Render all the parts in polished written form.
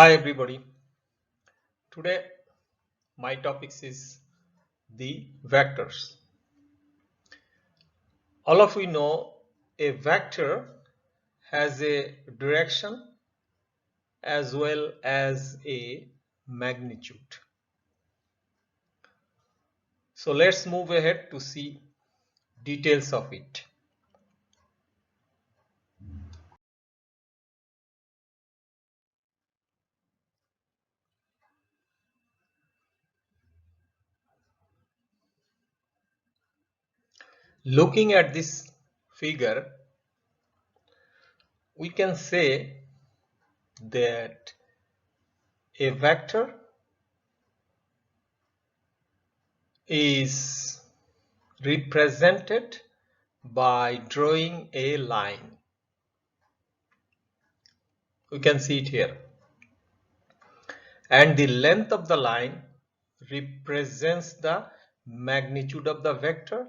Hi everybody. Today my topic is the vectors. All of we know a vector has a direction as well as a magnitude. So let's move ahead to see details of it. Looking at this figure, we can say that a vector is represented by drawing a line. We can see it here. And the length of the line represents the magnitude of the vector,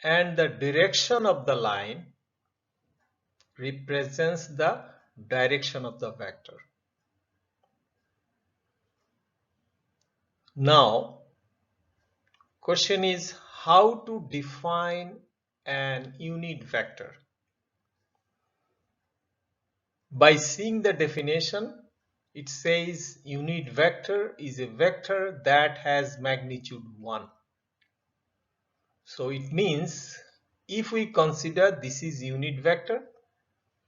and the direction of the line represents the direction of the vector. Now, question is how to define an unit vector. By seeing the definition, it says unit vector is a vector that has magnitude 1. So it means if we consider this is unit vector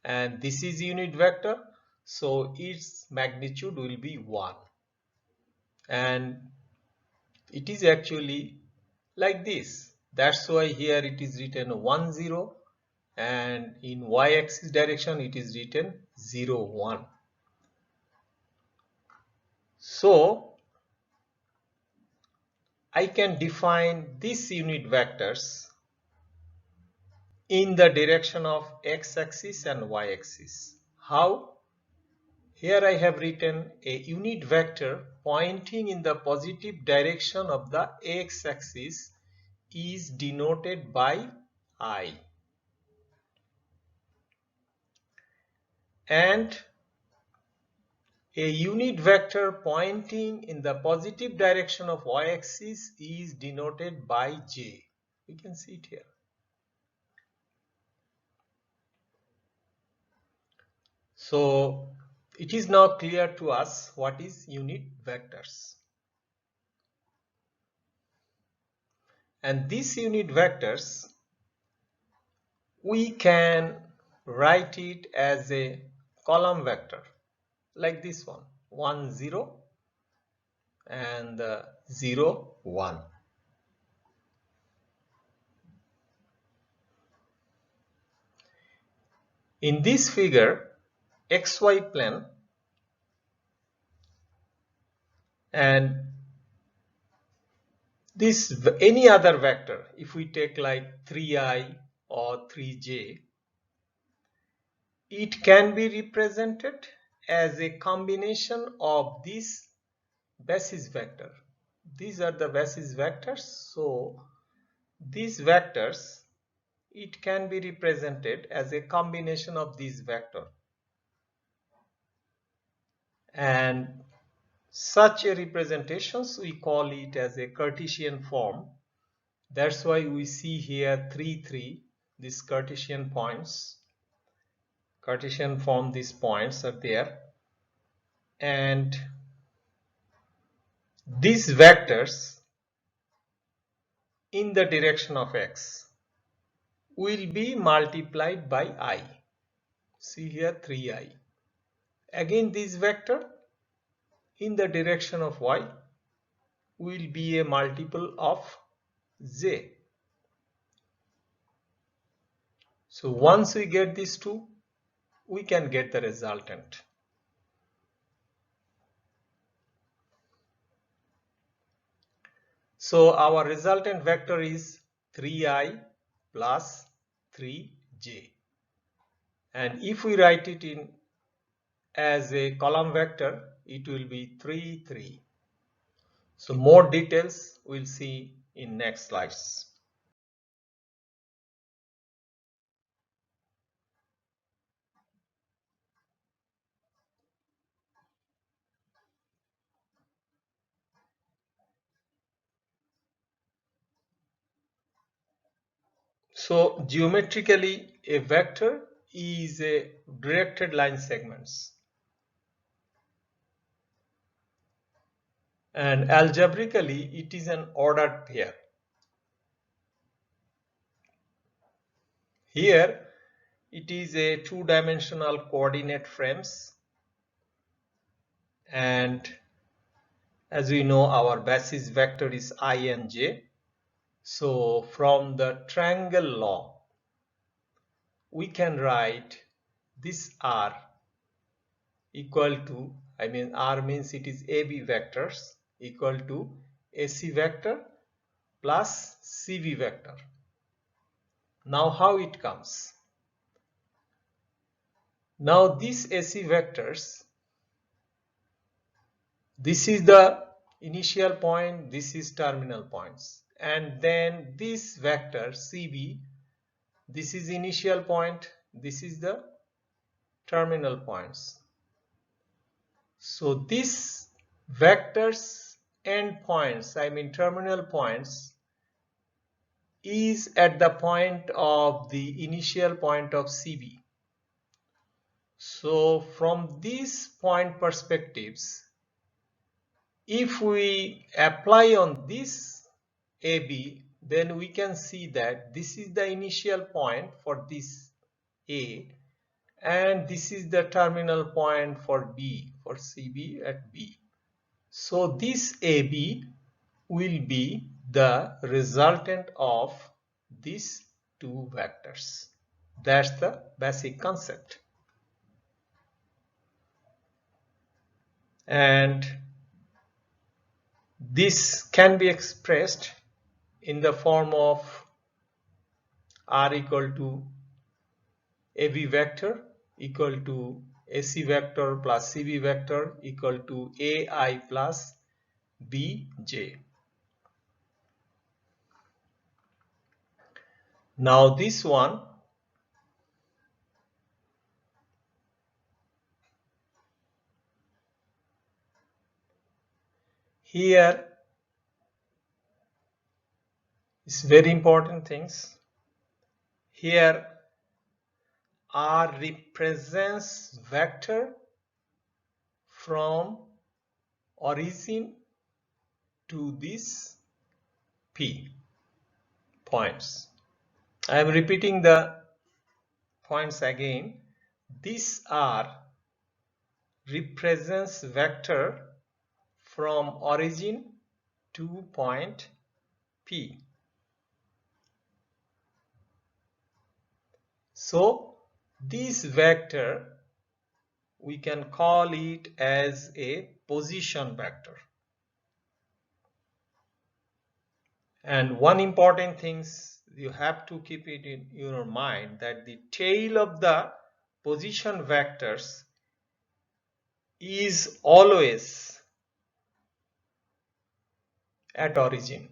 and this is unit vector, so its magnitude will be 1, and it is actually like this. That's why here it is written 1 0, and in y-axis direction it is written 0 1. So I can define these unit vectors in the direction of x-axis and y-axis. How? Here I have written a unit vector pointing in the positive direction of the x-axis is denoted by I, and a unit vector pointing in the positive direction of y-axis is denoted by J. We can see it here. So it is now clear to us what is unit vectors. And these unit vectors, we can write it as a column vector like this one, 1 0 and 0 1. In this figure, xy plane, and this any other vector, if we take like 3i or 3j, it can be represented as a combination of this basis vector. These are the basis vectors. So these vectors, it can be represented as a combination of these vectors, and such a representations we call it as a Cartesian form. That's why we see here 3 3, these Cartesian points, Cartesian form, these points are there, and these vectors in the direction of x will be multiplied by I. See here 3i. Again this vector in the direction of y will be a multiple of j. So once we get these two, we can get the resultant. So our resultant vector is 3i plus 3j. And if we write it in as a column vector, it will be 3 3. So more details we'll see in next slides. So geometrically, a vector is a directed line segments, and algebraically it is an ordered pair. Here it is a two-dimensional coordinate frames, and as we know, our basis vector is I and j. So from the triangle law, we can write this R equal to, R means it is AB vectors, equal to AC vector plus CV vector. Now how it comes? Now these AC vectors, this is the initial point, this is terminal points, and then this vector CV, this is initial point, this is the terminal points. So this vectors endpoints, terminal points, is at the point of the initial point of CB. So from these point perspectives, if we apply on this AB, then we can see that this is the initial point for this A, and this is the terminal point for B, for CB at B. So this AB will be the resultant of these two vectors. That's the basic concept. And this can be expressed in the form of R equal to AB vector equal to AC vector plus CB vector equal to AI plus BJ. Now this one, here is very important things. Here R represents vector from origin to this P points. I am repeating the points again. This R represents vector from origin to point P. So this vector, we can call it as a position vector. And one important thing you have to keep it in your mind, that the tail of the position vectors is always at origin.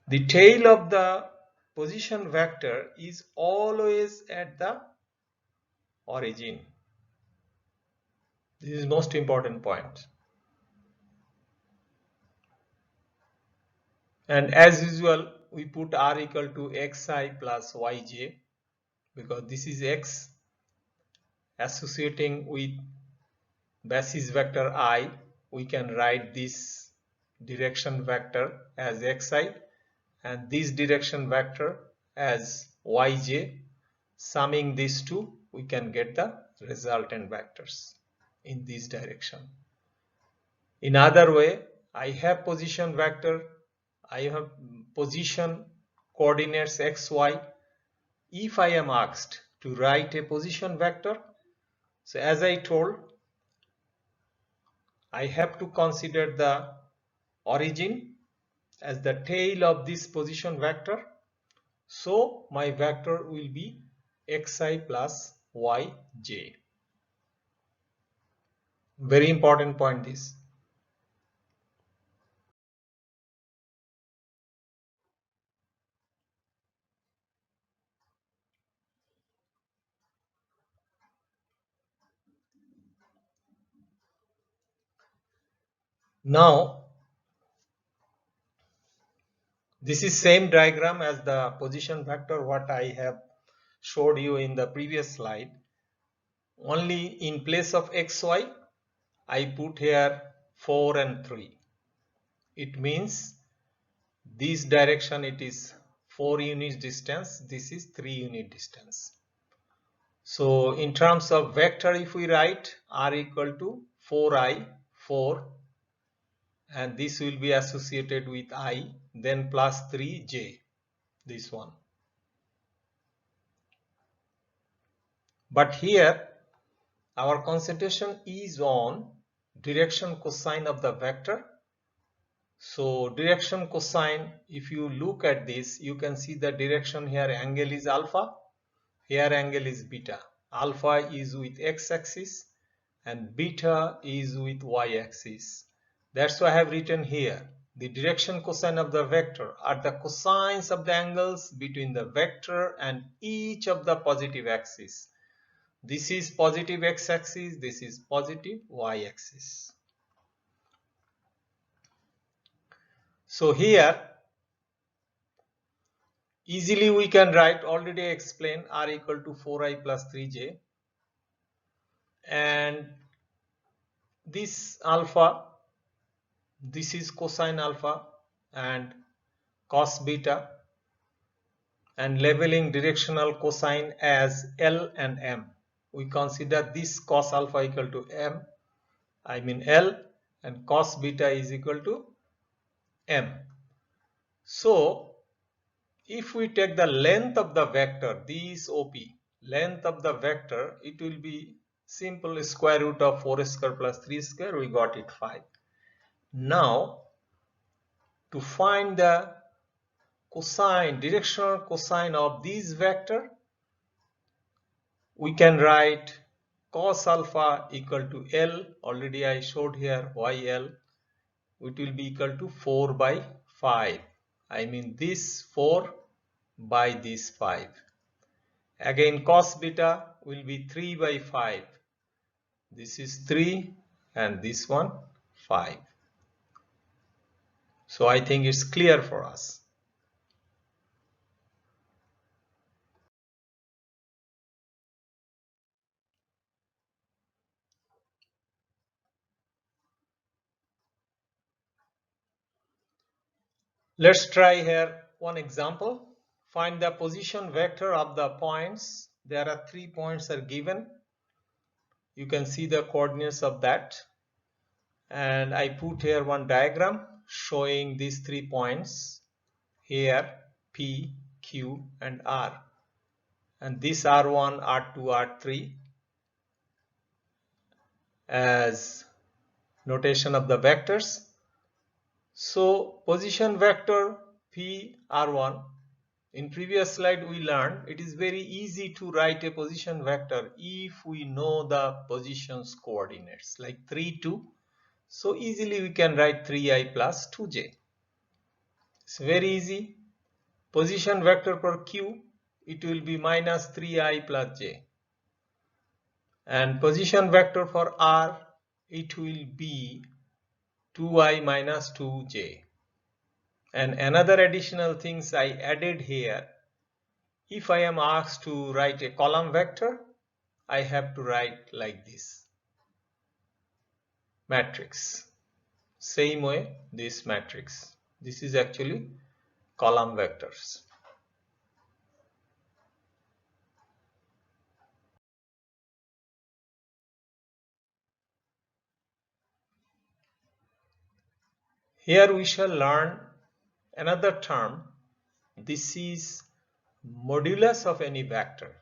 The tail of the position vector is always at the origin. This is most important point. And as usual, we put R equal to xi plus yj, because this is x associating with basis vector I. We can write this direction vector as xi and this direction vector as yj. Summing these two, we can get the resultant vectors in this direction. In other way, I have position vector, I have position coordinates xy. If I am asked to write a position vector, so as I told, I have to consider the origin as the tail of this position vector. So my vector will be xi plus yj. Very important point this. Now This is same diagram as the position vector what I have showed you in the previous slide. Only in place of xy I put here 4 and 3. It means this direction it is 4 units distance, this is 3 unit distance. So in terms of vector, if we write r equal to 4i, 4, and this will be associated with I, then plus 3j, this one. But here our concentration is on direction cosine of the vector. So direction cosine, if you look at this, you can see the direction here angle is alpha, here angle is beta. Alpha is with x-axis and beta is with y-axis. That's why I have written here the direction cosine of the vector are the cosines of the angles between the vector and each of the positive axis. This is positive x-axis, this is positive y-axis. So here easily we can write, already explained, r equal to 4i plus 3j, and this alpha, this is cosine alpha and cos beta, and labeling directional cosine as L and M. We consider this cos alpha equal to L, and cos beta is equal to M. So if we take the length of the vector, this OP, length of the vector, it will be simple square root of 4 square plus 3 square, we got it 5. Now to find the cosine, directional cosine of this vector, we can write cos alpha equal to L, already I showed here YL, it will be equal to 4 by 5. I mean this 4 by this 5. Again cos beta will be 3 by 5. This is 3 and this one 5. So I think it's clear for us. Let's try here one example. Find the position vector of the points. There are 3 points are given. You can see the coordinates of that. And I put here one diagram showing these 3 points here, P, Q and R. And this R1, R2, R3 as notation of the vectors. So position vector P R1, in previous slide we learned it is very easy to write a position vector if we know the positions coordinates like 3, 2. So easily we can write 3i plus 2j. It's very easy. Position vector for Q, it will be minus 3i plus j. And position vector for R, it will be 2i minus 2j. And another additional things I added here, if I am asked to write a column vector, I have to write like this matrix. Same way this matrix. This is actually column vectors. Here we shall learn another term. This is modulus of any vector.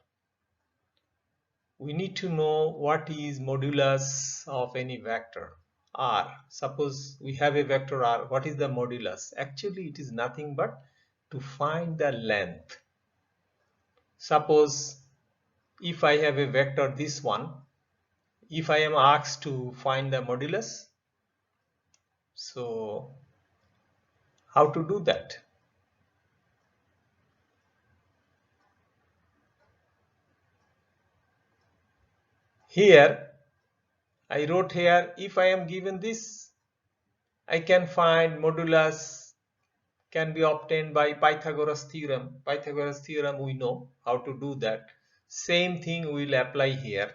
We need to know what is modulus of any vector R. Suppose we have a vector R. What is the modulus? Actually, it is nothing but to find the length. Suppose if I have a vector this one, if I am asked to find the modulus, so how to do that? Here I wrote here, if I am given this, I can find modulus can be obtained by Pythagoras theorem. Pythagoras theorem, we know how to do that. Same thing we will apply here.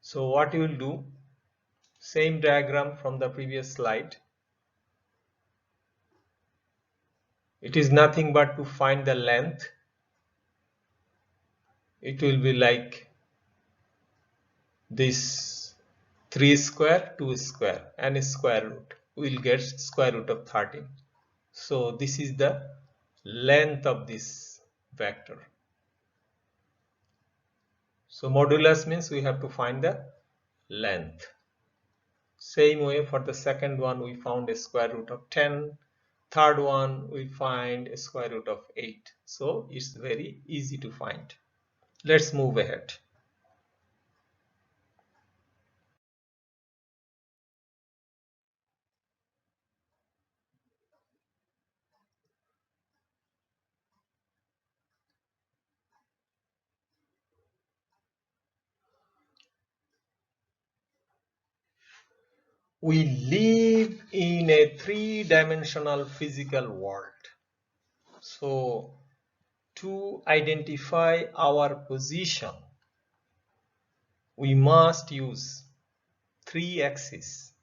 So what you will do, same diagram from the previous slide. It is nothing but to find the length. It will be like this 3 square, 2 square and a square root. We will get square root of 13. So this is the length of this vector. So modulus means we have to find the length. Same way for the second one, we found a square root of 10. Third one, we find a square root of 8. So it's very easy to find. Let's move ahead. We live in a three-dimensional physical world. So to identify our position, we must use three axes.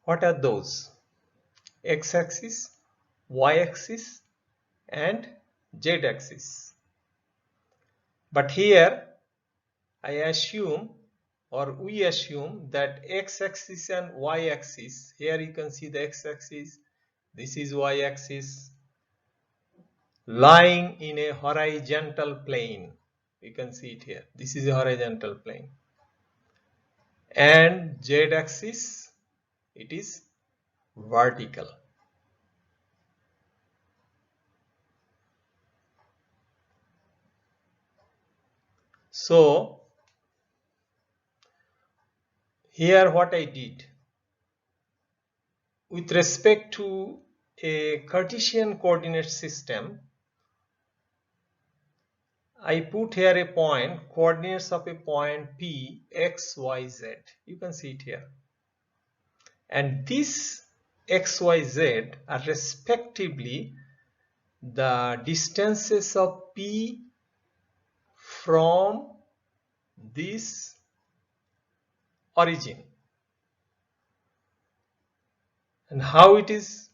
What are those? X-axis, Y-axis and Z-axis. But here I assume, or we assume, that X-axis and Y-axis, here you can see the X-axis, this is Y-axis, lying in a horizontal plane. You can see it here. This is a horizontal plane. And Z-axis, it is vertical. So here what I did, with respect to a Cartesian coordinate system, I put here a point, coordinates of a point P, X, Y, Z. You can see it here. And this X, Y, Z are respectively the distances of P from this origin. And how it is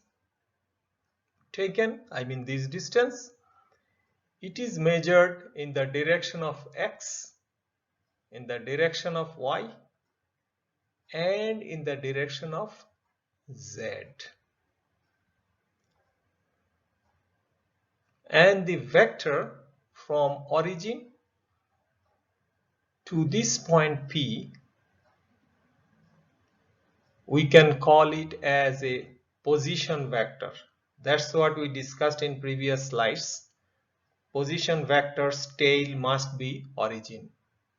taken, I mean this distance, it is measured in the direction of X, in the direction of Y, and in the direction of Z. And the vector from origin to this point P, we can call it as a position vector. That's what we discussed in previous slides. Position vector's tail must be origin.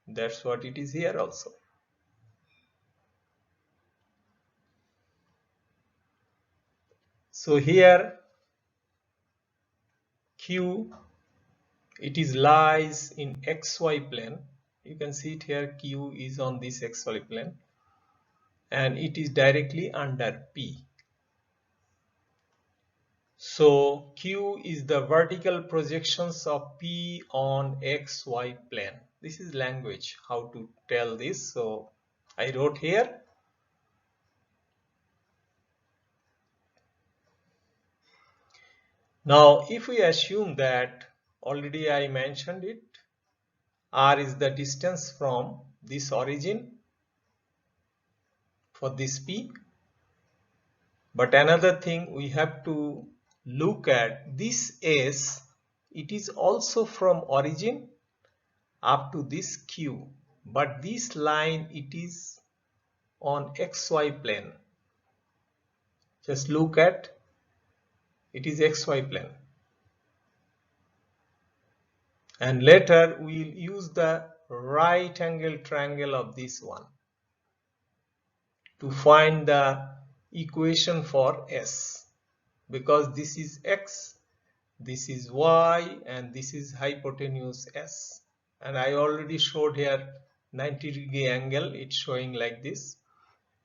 That's what it is here also. So here Q, it is lies in XY plane. You can see it here, Q is on this XY plane and it is directly under P. So Q is the vertical projections of P on XY plane. This is language, how to tell this. So I wrote here. Now if we assume that, already I mentioned it, R is the distance from this origin for this P. But another thing we have to look at, this S, it is also from origin up to this Q. But this line, it is on XY plane. Just look at, it is XY plane. And later we will use the right angle triangle of this one to find the equation for S, because this is X, this is Y, and this is hypotenuse S. And I already showed here 90-degree angle, it's showing like this.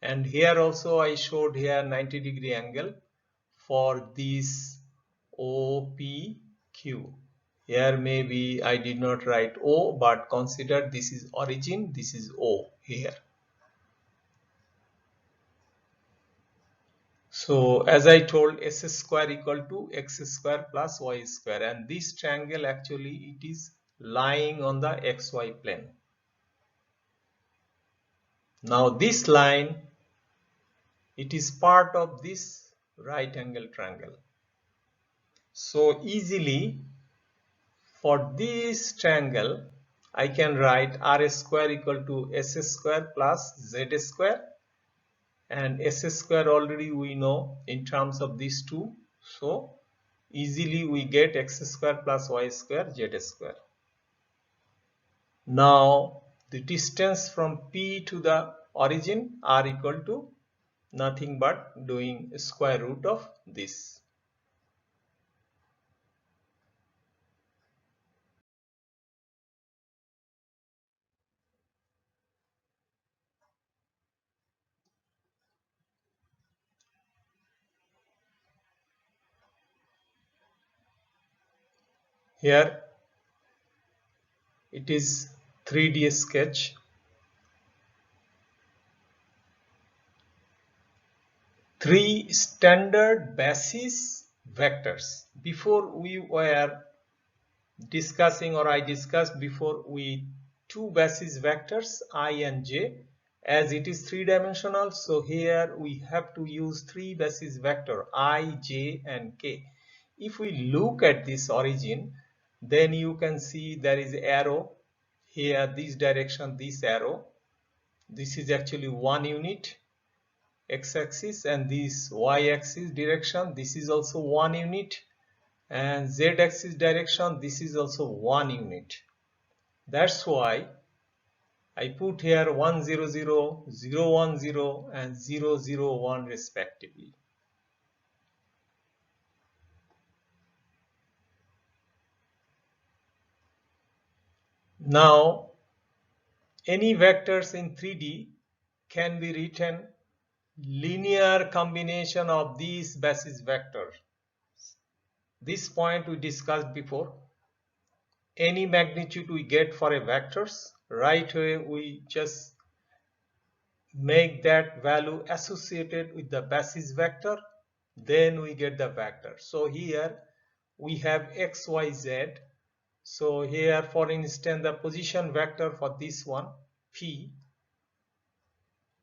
And here also I showed here 90-degree angle. for this OPQ. Here maybe I did not write O, but consider this is origin, this is O here. So as I told, s square equal to x square plus y square, and this triangle actually it is lying on the xy plane. Now this line, it is part of this right angle triangle. So easily for this triangle I can write r square equal to s square plus z square, and s square already we know in terms of these two, so easily we get x square plus y square z square. Now the distance from P to the origin are equal to nothing but doing square root of this. Here it is 3D sketch. Three standard basis vectors. Before we were discussing, or I discussed before, with two basis vectors I and j. As it is three-dimensional, so here we have to use three basis vector I, j and k. If we look at this origin, then you can see there is arrow here, this direction, this arrow. This is actually 1 unit x-axis, and this y-axis direction, this is also 1 unit, and z-axis direction, this is also 1 unit. That's why I put here 1 0 0, 0 1 0 and 0 0 1 respectively. Now any vectors in 3D can be written linear combination of these basis vectors. This point we discussed before. Any magnitude we get for a vectors, right away we just make that value associated with the basis vector, then we get the vector. So here we have x, y, z. So here, for instance, the position vector for this one P,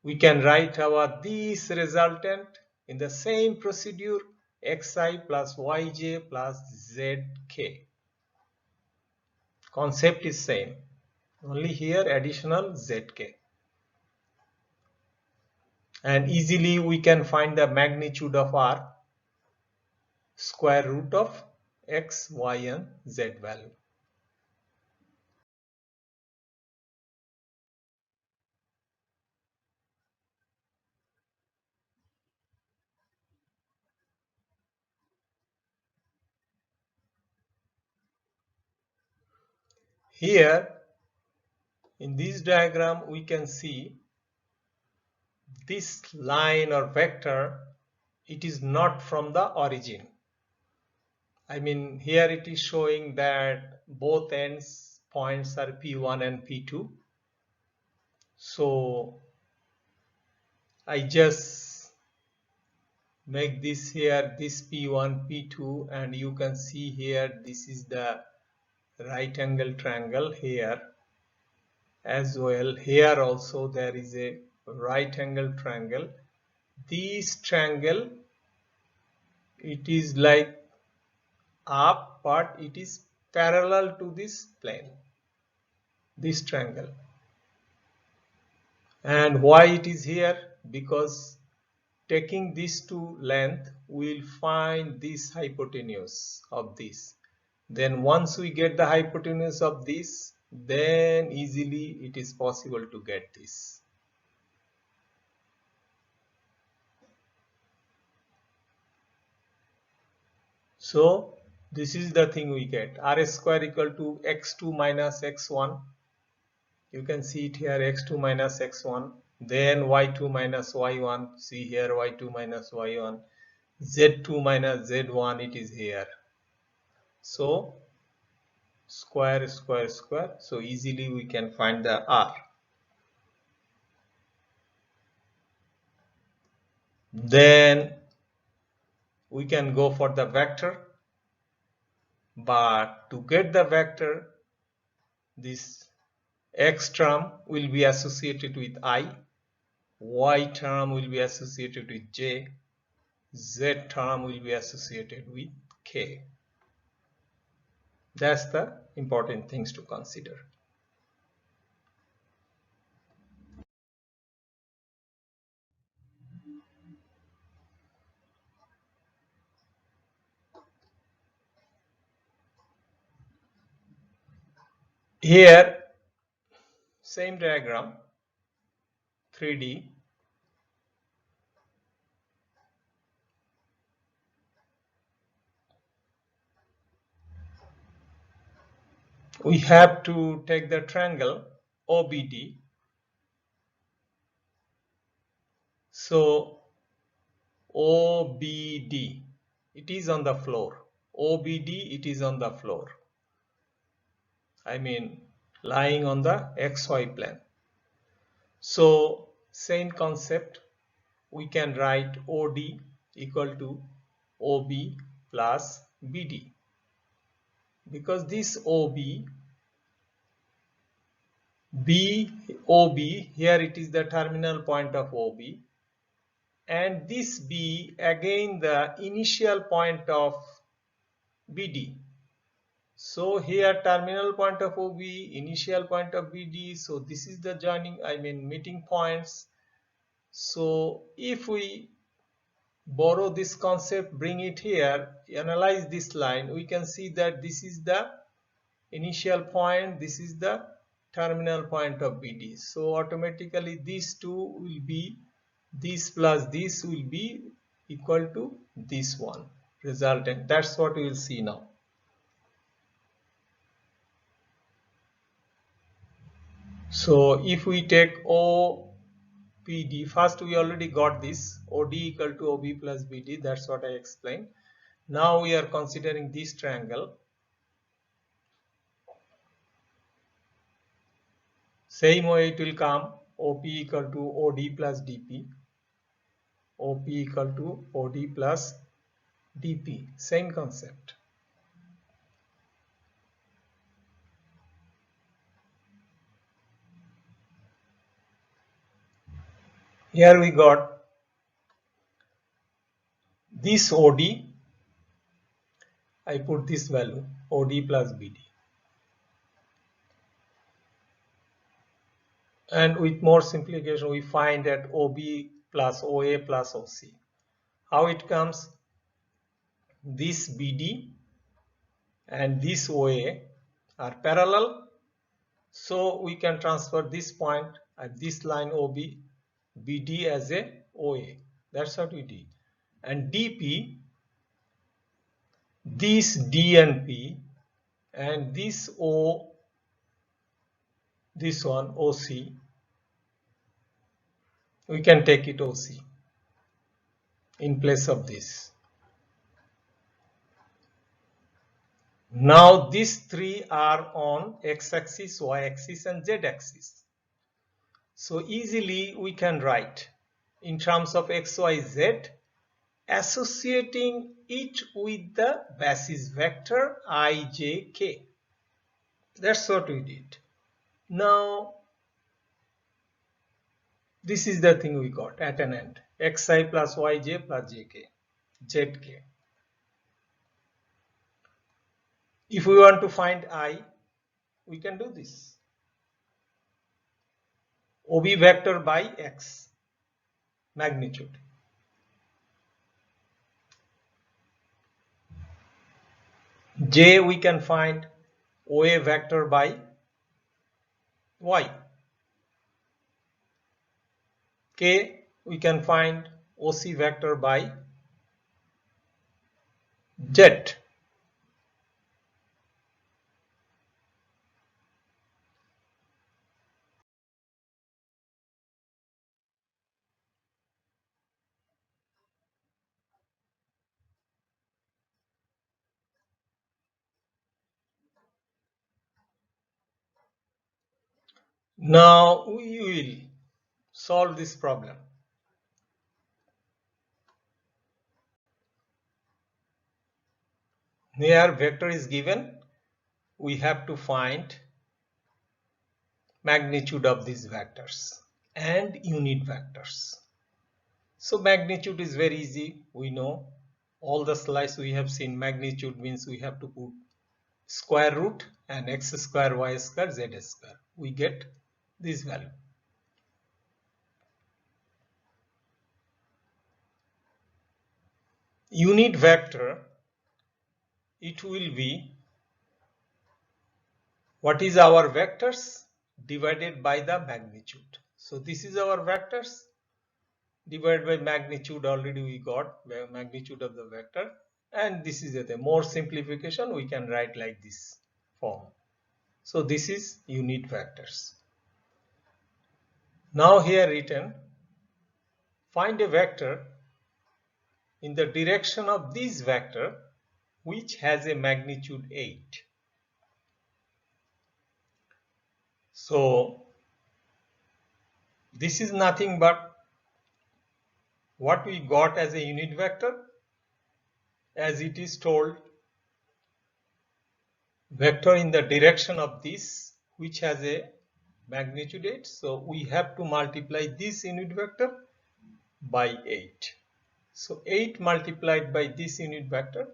we can write our this resultant in the same procedure, xi plus yj plus zk. Concept is same, only here additional zk. And easily we can find the magnitude of r, square root of x, y and z value. Here in this diagram we can see this line or vector, it is not from the origin. I mean, here it is showing that both ends points are P1 and P2. So I just make this here, this P1, P2, and you can see here this is the right angle triangle here as well. Here also there is a right angle triangle. This triangle, it is like up, but it is parallel to this plane, this triangle. And why it is here? Because taking these two length, we will find this hypotenuse of this. Then once we get the hypotenuse of this, then easily it is possible to get this. So this is the thing we get, r square equal to x2 minus x1. You can see it here, x2 minus x1, then y2 minus y1. See here, y2 minus y1, z2 minus z1, it is here. So square, square, square. So easily we can find the r. Then we can go for the vector, but to get the vector, this x term will be associated with I, y term will be associated with j, z term will be associated with k. That's the important things to consider. Here, same diagram, 3D. We have to take the triangle OBD. So OBD, it is on the floor. OBD, it is on the floor. I mean, lying on the XY plane. So same concept, we can write OD equal to OB plus BD, because this OB, OB, here it is the terminal point of OB, and this B again the initial point of BD. So here terminal point of OB, initial point of BD, so this is the joining, I mean meeting points. So if we borrow this concept, bring it here, analyze this line, we can see that this is the initial point, this is the terminal point of BD. So automatically these two will be, this plus this will be equal to this one resultant. That's what we will see now. So if we take OPD, first we already got this OD equal to OB plus BD, that's what I explained. Now we are considering this triangle. Same way it will come, OP equal to OD plus DP, OP equal to OD plus DP, same concept. Here we got this OD, I put this value OD plus BD, and with more simplification we find that OB plus OA plus OC. How it comes? This BD and this OA are parallel, so we can transfer this point at this line OB, BD as a OA. That's what we did. And DP, this D and P, and this O, this one OC, we can take it OC in place of this. Now these three are on x-axis, y-axis and z-axis. So easily we can write in terms of x, y, z, associating it with the basis vector I, j, k. That's what we did. Now this is the thing we got at an end, xi plus yj plus jk, zk. If we want to find I, we can do this. OB vector by x magnitude. J we can find OA vector by y. K we can find OC vector by z. Now we will solve this problem. Here vector is given. We have to find magnitude of these vectors and unit vectors. So magnitude is very easy. We know all the slides we have seen. Magnitude means we have to put square root and x square, y square, z square. We get this value. Unit vector, it will be what is our vectors divided by the magnitude. So this is our vectors divided by magnitude. Already we got the magnitude of the vector, and this is the more simplification we can write like this form. So this is unit vectors. Now here written, find a vector in the direction of this vector which has a magnitude 8. So this is nothing but what we got as a unit vector, as it is told vector in the direction of this which has a magnitude 8. So we have to multiply this unit vector by 8. So 8 multiplied by this unit vector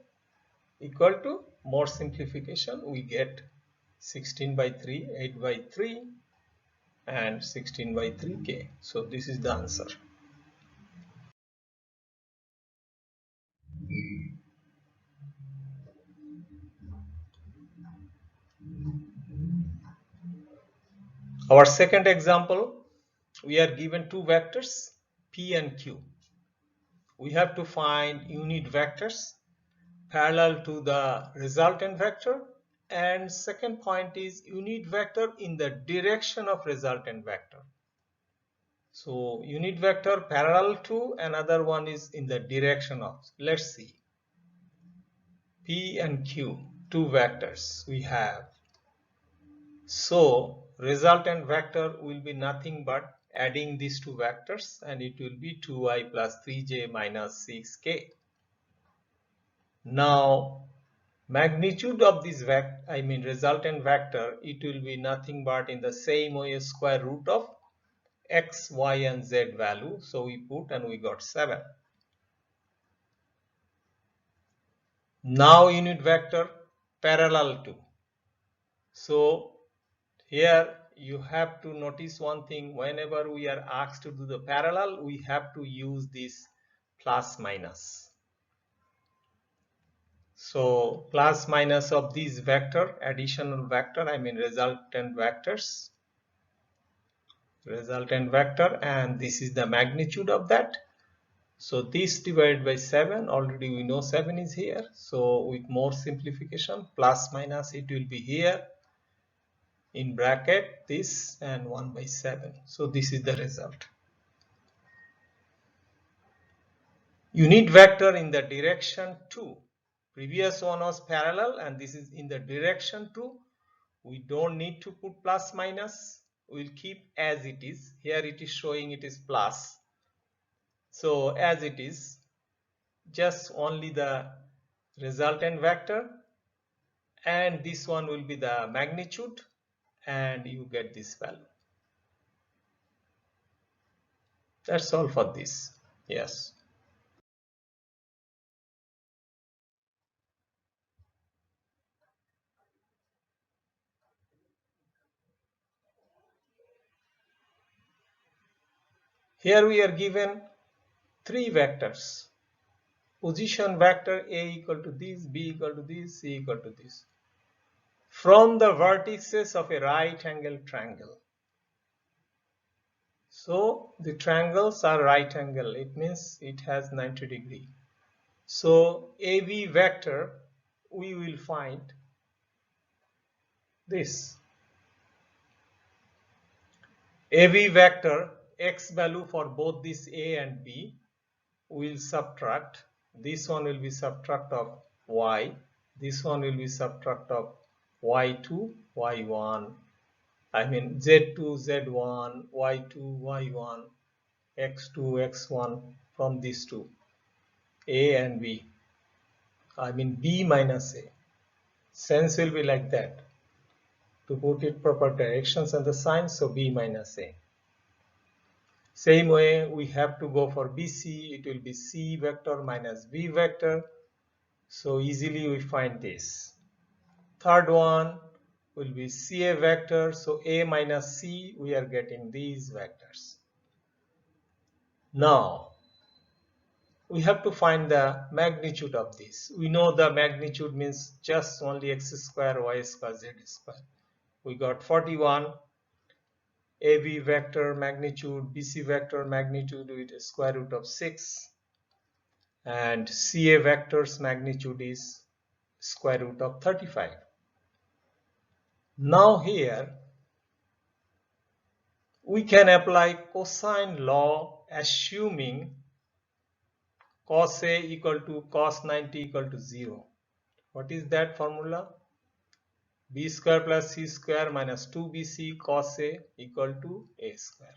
equal to, more simplification, we get 16 by 3, 8 by 3 and 16 by 3k. So this is the answer. Our second example, we are given two vectors p and q. We have to find unit vectors parallel to the resultant vector, and second point is unit vector in the direction of resultant vector. So unit vector parallel to, another one is in the direction of. Let's see. P and Q, two vectors we have. So resultant vector will be nothing but adding these two vectors, and it will be 2i plus 3j minus 6k. Now magnitude of this resultant vector, it will be nothing but in the same way square root of x, y and z value. So we put and we got 7. Now unit vector parallel to. So here you have to notice one thing, whenever we are asked to do the parallel, we have to use this plus minus. So plus minus of these vector, additional vector, resultant vectors, and this is the magnitude of that. So this divided by 7, already we know 7 is here. So with more simplification, plus minus, it will be here in bracket this and 1 by 7. So this is the result. Unit vector in the direction 2. Previous one was parallel and this is in the direction 2. We don't need to put plus minus. We'll keep as it is. Here it is showing it is plus. So as it is, just only the resultant vector, and this one will be the magnitude, and you get this value. That's all for this. Yes. Here we are given three vectors. Position vector A equal to this, B equal to this, C equal to this, from the vertices of a right angle triangle. So the triangles are right angle, it means it has 90 degree. So AB vector, we will find this. AB vector, x value for both this A and B, will subtract. This one will be subtract of y. This one will be subtract of y2, y1, I mean z2 z1, y2 y1, x2 x1 from these two, a and b. I mean b minus a. Sense will be like that. To put it proper directions and the signs, so b minus a. Same way we have to go for BC, it will be C vector minus B vector. So easily we find this. Third one will be CA vector, so A minus C, we are getting these vectors. Now we have to find the magnitude of this. We know the magnitude means just only x square y square z square. We got 41. AB vector magnitude, BC vector magnitude with square root of 6, and CA vector's magnitude is square root of 35. Now here we can apply cosine law assuming cos A equal to cos 90 equal to 0. What is that formula? B square plus C square minus 2BC cos A equal to A square.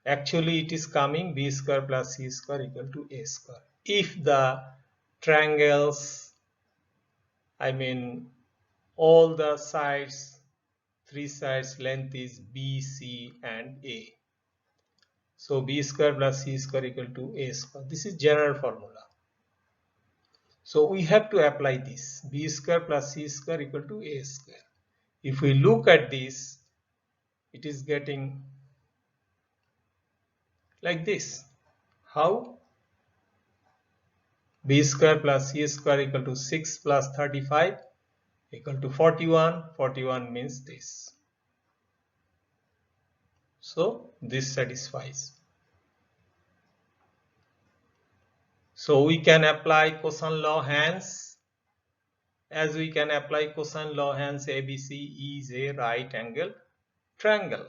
Actually it is coming B square plus C square equal to A square. If the triangles, I mean all the sides, three sides length is B, C and A. So B square plus C square equal to A square. This is general formula. So we have to apply this. B square plus C square equal to A square. If we look at this, it is getting like this. How? B square plus C square equal to 6 plus 35 equal to 41. 41 means this. So this satisfies. So we can apply cosine law hence. As we can apply cosine law hence ABC is a right angle triangle.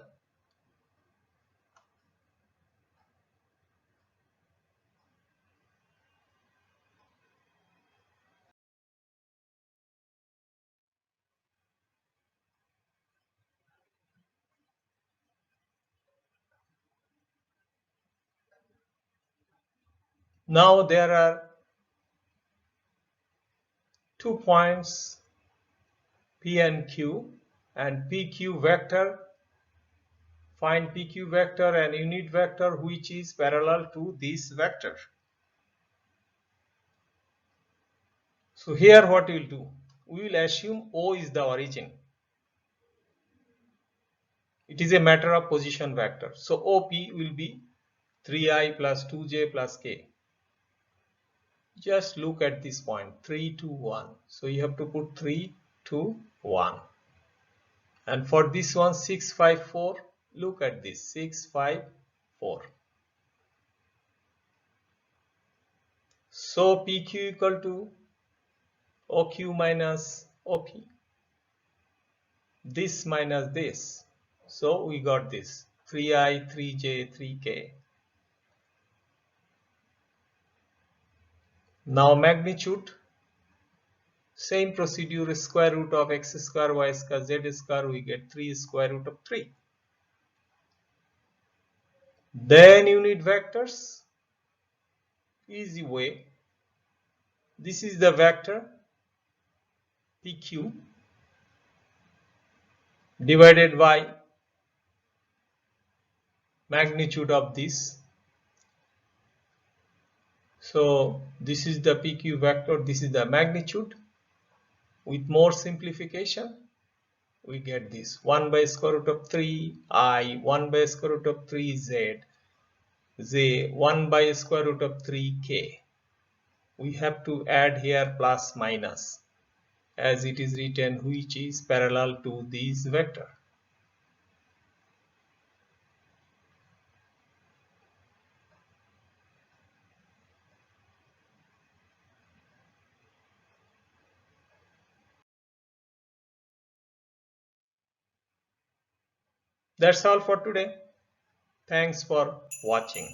Now there are 2 points P and Q, and PQ vector. Find PQ vector and unit vector which is parallel to this vector. So here what we will do? We will assume O is the origin. It is a matter of position vector. So OP will be 3i plus 2j plus k. Just look at this point, 3, 2, 1. So you have to put 3, 2, 1. And for this one, 6, 5, 4. Look at this, 6, 5, 4. So PQ equal to OQ minus OP. This minus this. So we got this, 3i, 3j, 3k. Now magnitude. Same procedure, square root of x square y square z square, we get 3 square root of 3. Then unit vectors, easy way. This is the vector PQ divided by magnitude of this. So this is the PQ vector, this is the magnitude. With more simplification, we get this 1 by square root of 3 I, 1 by square root of 3 z, 1 by square root of 3 k. We have to add here plus minus as it is written which is parallel to this vector. That's all for today. Thanks for watching.